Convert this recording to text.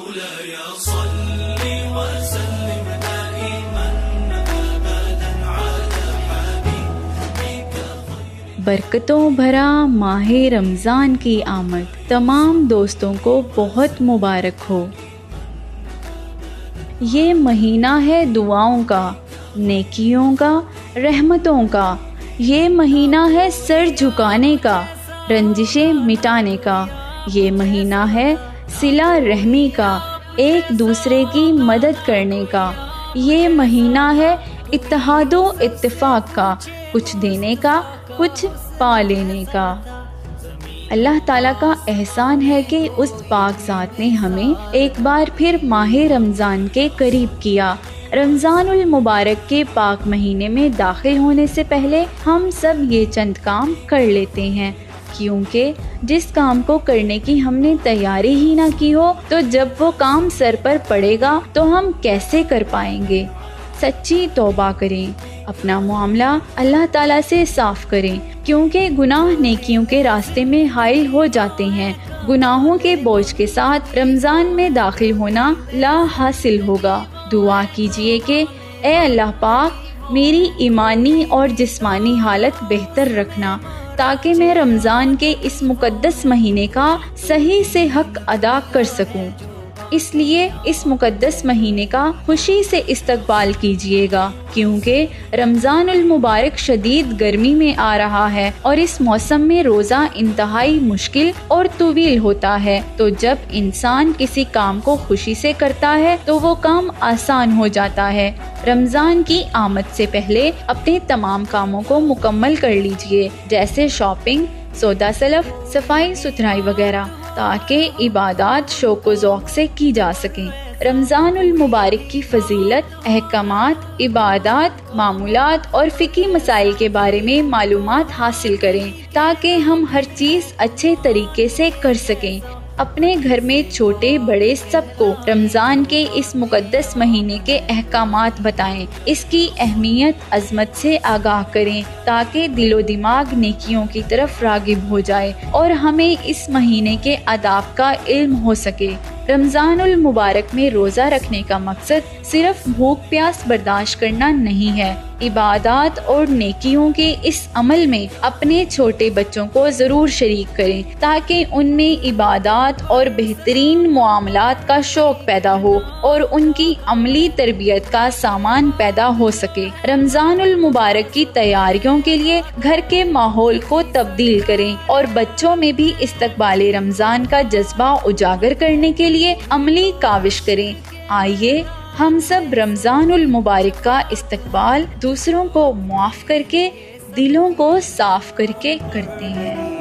مولاي صل وسلم دائما أبدا على حبيبك خير. برکتوں بھرا ماہ رمضان کی آمد تمام دوستوں کو بہت مبارک ہو. یہ مہینہ ہے دعاؤں کا، نیکیوں کا، رحمتوں کا. یہ مہینہ ہے سر جھکانے کا، رنجشیں مٹانے کا. یہ مہینہ ہے صلہ رحمی کا، ایک دوسرے کی مدد کرنے کا. یہ مہینہ ہے اتحاد و اتفاق کا، کچھ دینے کا، کچھ پا لینے کا. اللہ تعالیٰ کا احسان ہے کہ اس پاک ذات نے ہمیں ایک بار پھر ماہ رمضان کے قریب کیا. رمضان المبارک کے پاک مہینے میں داخل ہونے سے پہلے ہم سب یہ چند کام کر لیتے ہیں، کیونکہ جس کام کو کرنے کی ہم نے تیاری ہی نہ کی ہو تو جب وہ کام سر پر پڑے گا تو ہم کیسے کر پائیں گے. سچی توبہ کریں، اپنا معاملہ اللہ تعالیٰ سے صاف کریں، کیونکہ گناہ نیکیوں کے راستے میں حائل ہو جاتے ہیں. گناہوں کے بوجھ کے ساتھ رمضان میں داخل ہونا لا حاصل ہوگا. دعا کیجئے کہ اے اللہ پاک میری ایمانی اور جسمانی حالت بہتر رکھنا، تاکہ میں رمضان کے اس مقدس مہینے کا صحیح سے حق ادا کر سکوں. اس لیے اس مقدس مہینے کا خوشی سے استقبال کیجیے گا، کیونکہ رمضان المبارک شدید گرمی میں آ رہا ہے اور اس موسم میں روزہ انتہائی مشکل اور طویل ہوتا ہے. تو جب انسان کسی کام کو خوشی سے کرتا ہے تو وہ کام آسان ہو جاتا ہے. رمضان کی آمد سے پہلے اپنے تمام کاموں کو مکمل کر لیجیے، جیسے شاپنگ، سودا سلف، صفائی ستھرائی وغیرہ، تاکہ عبادات شوق و ذوق سے کی جا سکیں. رمضان المبارک کی فضیلت، احکامات، عبادات، معمولات اور فقہی مسائل کے بارے میں معلومات حاصل کریں، تاکہ ہم ہر چیز اچھے طریقے سے کر سکیں. اپنے گھر میں چھوٹے بڑے سب کو رمضان کے اس مقدس مہینے کے احکامات بتائیں، اس کی اہمیت، عظمت سے آگاہ کریں، تاکہ دل و دماغ نیکیوں کی طرف راغب ہو جائے اور ہمیں اس مہینے کے آداب کا علم ہو سکے. رمضان المبارک میں روزہ رکھنے کا مقصد صرف بھوک پیاس برداشت کرنا نہیں ہے. عبادات اور نیکیوں کے اس عمل میں اپنے چھوٹے بچوں کو ضرور شریک کریں، تاکہ ان میں عبادات اور بہترین معاملات کا شوق پیدا ہو اور ان کی عملی تربیت کا سامان پیدا ہو سکے. رمضان المبارک کی تیاریوں کے لیے گھر کے ماحول کو تبدیل کریں اور بچوں میں بھی استقبال رمضان کا جذبہ اجاگر کرنے کے لیے عملی کاوش کریں. آئیے ہم سب رمضان المبارک کا استقبال دوسروں کو معاف کر کے، دلوں کو صاف کر کے کرتے ہیں.